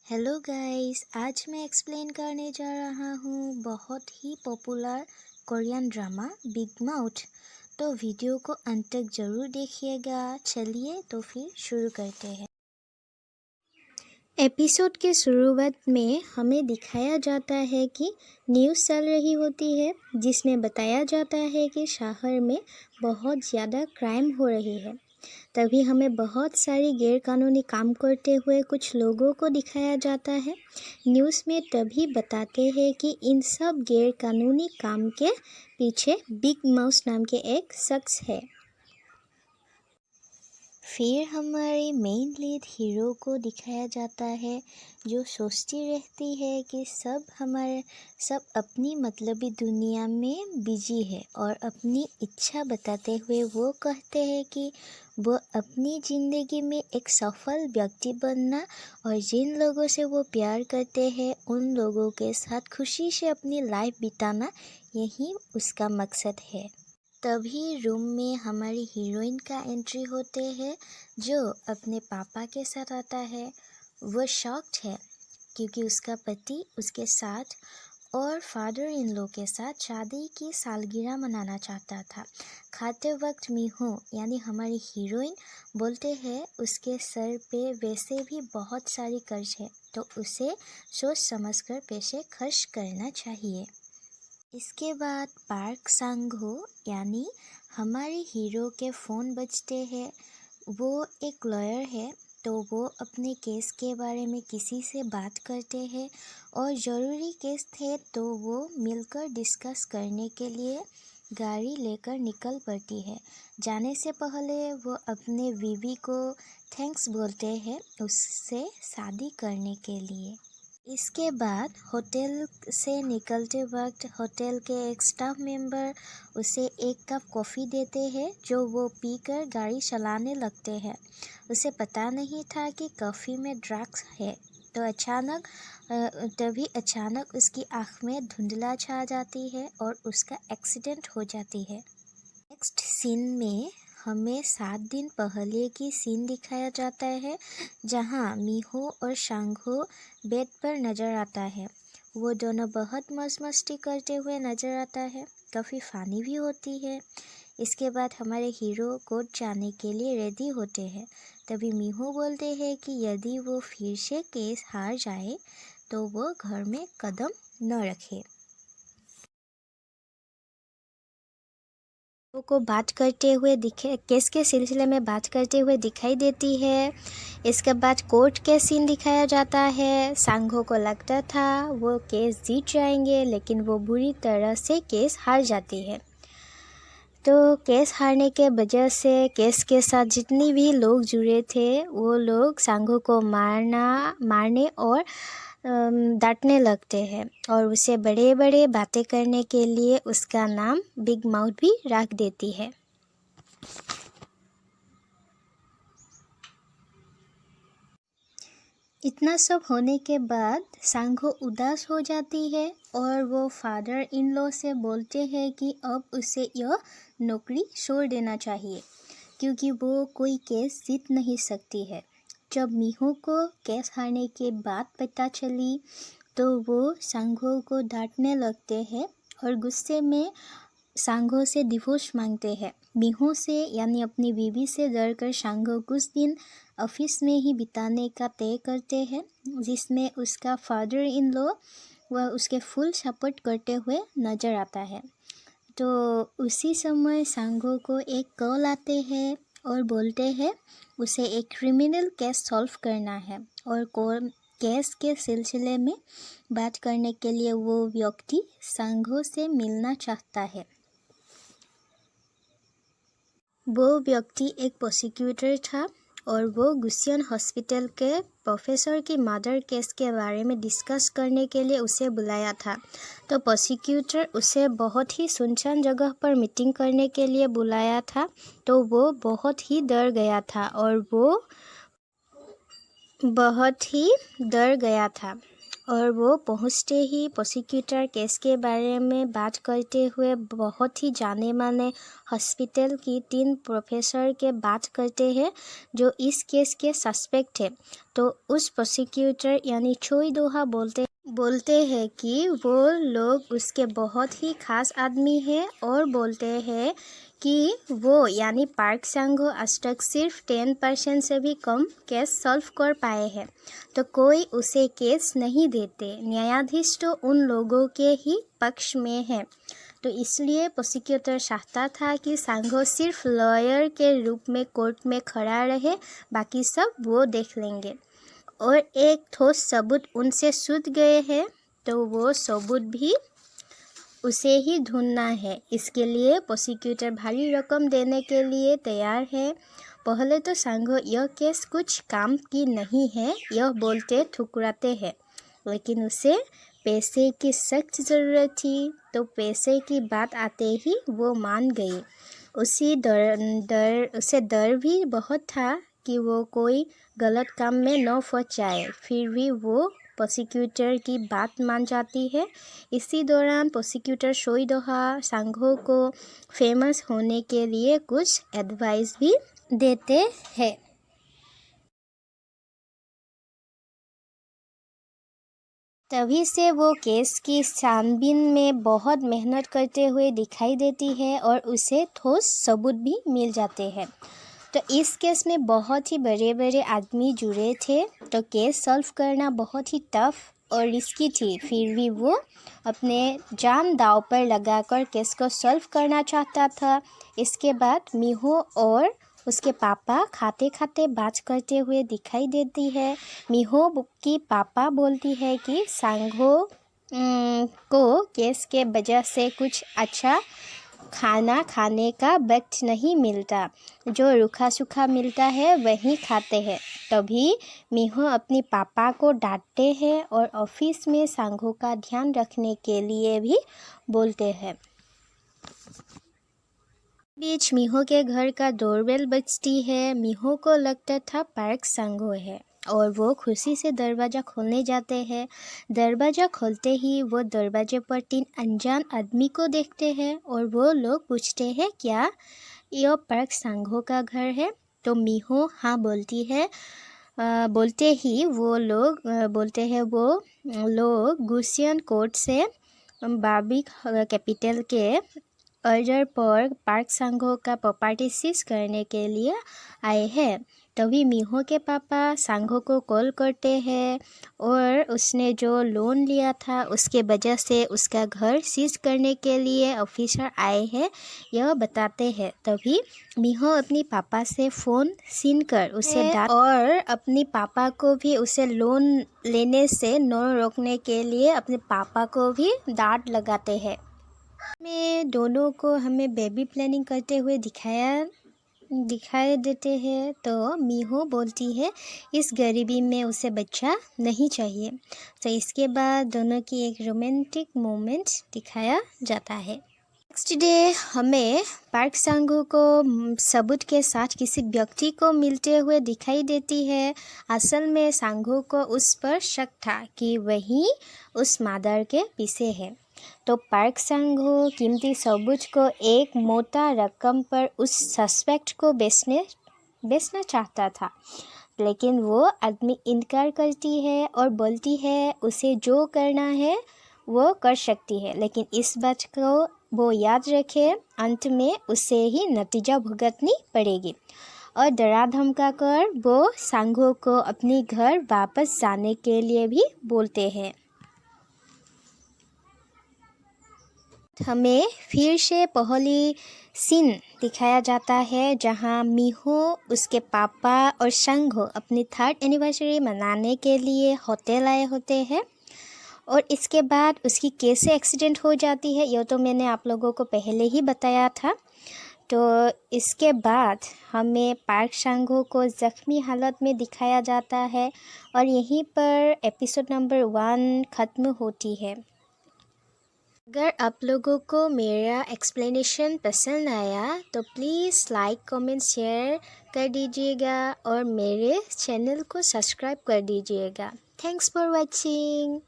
Hello guys, आज मैं explain करने जा रहा हूँ बहुत ही popular Korean drama Big Mouth. तो वीडियो को अंत तक ज़रूर देखिएगा। चलिए तो फिर शुरू करते हैं। एपिसोड के शुरुआत में हमें दिखाया जाता है कि न्यूज़ चल रही होती है जिसमें बताया जाता है कि शहर में बहुत ज़्यादा क्राइम हो रही है। तभी हमें बहुत सारी गैरकानूनी काम करते हुए कुछ लोगों को दिखाया जाता है। न्यूज़ में तभी बताते हैं कि इन सब गैरकानूनी काम के पीछे बिग माउस नाम के एक शख्स है। फिर हमारे मेन लीड हीरो को दिखाया जाता है जो सोचती रहती है कि सब अपनी मतलबी दुनिया में बिजी है और अपनी इच्छा बताते हुए वो कहते हैं कि वो अपनी ज़िंदगी में एक सफल व्यक्ति बनना और जिन लोगों से वो प्यार करते हैं उन लोगों के साथ खुशी से अपनी लाइफ बिताना, यही उसका मकसद है। तभी रूम में हमारी हीरोइन का एंट्री होते हैं जो अपने पापा के साथ आता है। वो शॉक्ड है क्योंकि उसका पति उसके साथ और फादर इन लॉ के साथ शादी की सालगिरह मनाना चाहता था। खाते वक्त मीहो यानी हमारी हीरोइन बोलते हैं उसके सर पे वैसे भी बहुत सारी कर्ज है तो उसे सोच समझकर पैसे खर्च करना चाहिए। इसके बाद पार्क सांग-हो यानी हमारे हीरो के फ़ोन बजते हैं। वो एक लॉयर है तो वो अपने केस के बारे में किसी से बात करते हैं और ज़रूरी केस थे तो वो मिलकर डिस्कस करने के लिए गाड़ी लेकर निकल पड़ती है। जाने से पहले वो अपने बीवी को थैंक्स बोलते हैं उससे शादी करने के लिए। इसके बाद होटल से निकलते वक्त होटल के एक स्टाफ मेंबर उसे एक कप कॉफ़ी देते हैं जो वो पीकर गाड़ी चलाने लगते हैं। उसे पता नहीं था कि कॉफ़ी में ड्रग्स है तो तभी अचानक उसकी आँख में धुंधला छा जाती है और उसका एक्सीडेंट हो जाती है। नेक्स्ट सीन में हमें 7 दिन पहले की सीन दिखाया जाता है जहां मीहो और शांगहो बेड पर नजर आता है। वो दोनों बहुत मौज मस्ती करते हुए नजर आता है, काफ़ी फ़नी भी होती है। इसके बाद हमारे हीरो कोर्ट जाने के लिए रेडी होते हैं। तभी मीहो बोलते हैं कि यदि वो फिर से केस हार जाए तो वो घर में कदम न रखे। को बात करते हुए दिखे केस के सिलसिले में बात करते हुए दिखाई देती है। इसके बाद कोर्ट के सीन दिखाया जाता है। सांघो को लगता था वो केस जीत जाएंगे लेकिन वो बुरी तरह से केस हार जाती है। तो केस हारने के वजह से केस के साथ जितनी भी लोग जुड़े थे वो लोग सांघो को मारने और डांटने लगते हैं और उसे बड़े बड़े बातें करने के लिए उसका नाम बिग माउथ भी रख देती है। इतना सब होने के बाद सांघो उदास हो जाती है और वो फादर इन लॉ से बोलते हैं कि अब उसे यह नौकरी छोड़ देना चाहिए क्योंकि वो कोई केस जीत नहीं सकती है। जब मीहो को केस हारने के बाद पता चली तो वो सांघो को डांटने लगते हैं और गुस्से में सांघो से डिवोर्स मांगते हैं। मीहो से यानी अपनी बीवी से डरकर सांघो कुछ दिन ऑफिस में ही बिताने का तय करते हैं जिसमें उसका फादर इन लॉ वह उसके फुल सपोर्ट करते हुए नजर आता है। तो उसी समय सांघो को एक कॉल आते हैं और बोलते हैं उसे एक क्रिमिनल केस सॉल्व करना है और केस के सिलसिले में बात करने के लिए वो व्यक्ति सांघो से मिलना चाहता है। वो व्यक्ति एक प्रोसिक्यूटर था और वो गुसियन हॉस्पिटल के प्रोफेसर की मर्डर केस के बारे में डिस्कस करने के लिए उसे बुलाया था। तो प्रोसिक्यूटर उसे बहुत ही सुनसान जगह पर मीटिंग करने के लिए बुलाया था तो वो बहुत ही डर गया था और वो पहुंचते ही प्रोसिक्यूटर केस के बारे में बात करते हुए बहुत ही जाने माने हॉस्पिटल की 3 प्रोफेसर के बात करते हैं जो इस केस के सस्पेक्ट है। तो उस प्रोसिक्यूटर यानी चोई दोहा बोलते हैं कि वो लोग उसके बहुत ही खास आदमी हैं और बोलते हैं कि वो यानी पार्क सांगो आज तक सिर्फ 10% से भी कम केस सॉल्व कर पाए हैं, तो कोई उसे केस नहीं देते। न्यायाधीश तो उन लोगों के ही पक्ष में है। तो इसलिए प्रोसिक्यूटर चाहता था कि सांगो सिर्फ लॉयर के रूप में कोर्ट में खड़ा रहे, बाकी सब वो देख लेंगे। और एक ठोस सबूत उनसे छूट गए हैं, तो वो सबूत भी उसे ही ढूंढना है। इसके लिए प्रोसिक्यूटर भारी रकम देने के लिए तैयार है। पहले तो सांगो यह केस कुछ काम की नहीं है यह बोलते ठुकराते हैं, लेकिन उसे पैसे की सख्त ज़रूरत थी, तो पैसे की बात आते ही वो मान गई। उसे डर भी बहुत था कि वो कोई गलत काम में न फंस जाए, फिर भी वो प्रोसिक्यूटर की बात मान जाती है। इसी दौरान प्रोसिक्यूटर चोई दोहा सांगो को फेमस होने के लिए कुछ एडवाइस भी देते हैं। तभी से वो केस की छानबीन में बहुत मेहनत करते हुए दिखाई देती है और उसे ठोस सबूत भी मिल जाते हैं। तो इस केस में बहुत ही बड़े बड़े आदमी जुड़े थे, तो केस सॉल्व करना बहुत ही टफ और रिस्की थी। फिर भी वो अपने जान दांव पर लगाकर केस को सॉल्व करना चाहता था। इसके बाद मिहो और उसके पापा खाते खाते बात करते हुए दिखाई देती है। मिहो की पापा बोलती है कि सांगो को केस के वजह से कुछ अच्छा खाना खाने का वक्त नहीं मिलता, जो रूखा सूखा मिलता है वही खाते हैं। तभी मिहो अपनी पापा को डांटते हैं और ऑफिस में सांगो का ध्यान रखने के लिए भी बोलते हैं। बीच मिहो के घर का डोरबेल बजती है। मिहो को लगता था पार्क सांगो है और वो खुशी से दरवाज़ा खोलने जाते हैं। दरवाज़ा खोलते ही वो दरवाजे पर 3 अनजान आदमी को देखते हैं और वो लोग पूछते हैं क्या यह पार्क सांगो का घर है। तो मिहो हाँ बोलती है। बोलते ही वो लोग गुसियन कोर्ट से बाबी कैपिटल के अर्डर पर पार्क सांगो का प्रॉपर्टी सीज करने के लिए आए हैं। तभी मिहो के पापा सांगो को कॉल करते हैं और उसने जो लोन लिया था उसके वजह से उसका घर सीज करने के लिए ऑफिसर आए हैं यह बताते हैं। तभी मिहो अपनी पापा से फ़ोन छीन कर उसे डांट और अपनी पापा को भी उसे लोन लेने से न रोकने के लिए अपने पापा को भी डांट लगाते हैं। में दोनों को हमें बेबी प्लानिंग करते हुए दिखाई देते हैं। तो मिहो बोलती है इस गरीबी में उसे बच्चा नहीं चाहिए। तो इसके बाद दोनों की एक रोमांटिक मोमेंट दिखाया जाता है। नेक्स्ट डे हमें पार्क सांगो को सबूत के साथ किसी व्यक्ति को मिलते हुए दिखाई देती है। असल में सांगो को उस पर शक था कि वही उस मर्डर के पीछे है। तो पार्क सांगो कीमती सबूत को एक मोटा रकम पर उस सस्पेक्ट को बेचना चाहता था, लेकिन वो आदमी इनकार करती है और बोलती है उसे जो करना है वो कर सकती है, लेकिन इस बात को वो याद रखे अंत में उसे ही नतीजा भुगतनी पड़ेगी। और डरा धमका कर वो सांगो को अपने घर वापस जाने के लिए भी बोलते हैं। हमें फिर से पहली सीन दिखाया जाता है जहां मिहो उसके पापा और सांगो अपनी 3rd एनिवर्सरी मनाने के लिए होटल आए होते हैं और इसके बाद उसकी कैसे एक्सीडेंट हो जाती है यह तो मैंने आप लोगों को पहले ही बताया था। तो इसके बाद हमें पार्क सांगो को ज़ख्मी हालत में दिखाया जाता है और यहीं पर एपिसोड नंबर 1 ख़त्म होती है। अगर आप लोगों को मेरा एक्सप्लेनेशन पसंद आया तो प्लीज़ लाइक कमेंट शेयर कर दीजिएगा और मेरे चैनल को सब्सक्राइब कर दीजिएगा। Thanks for watching.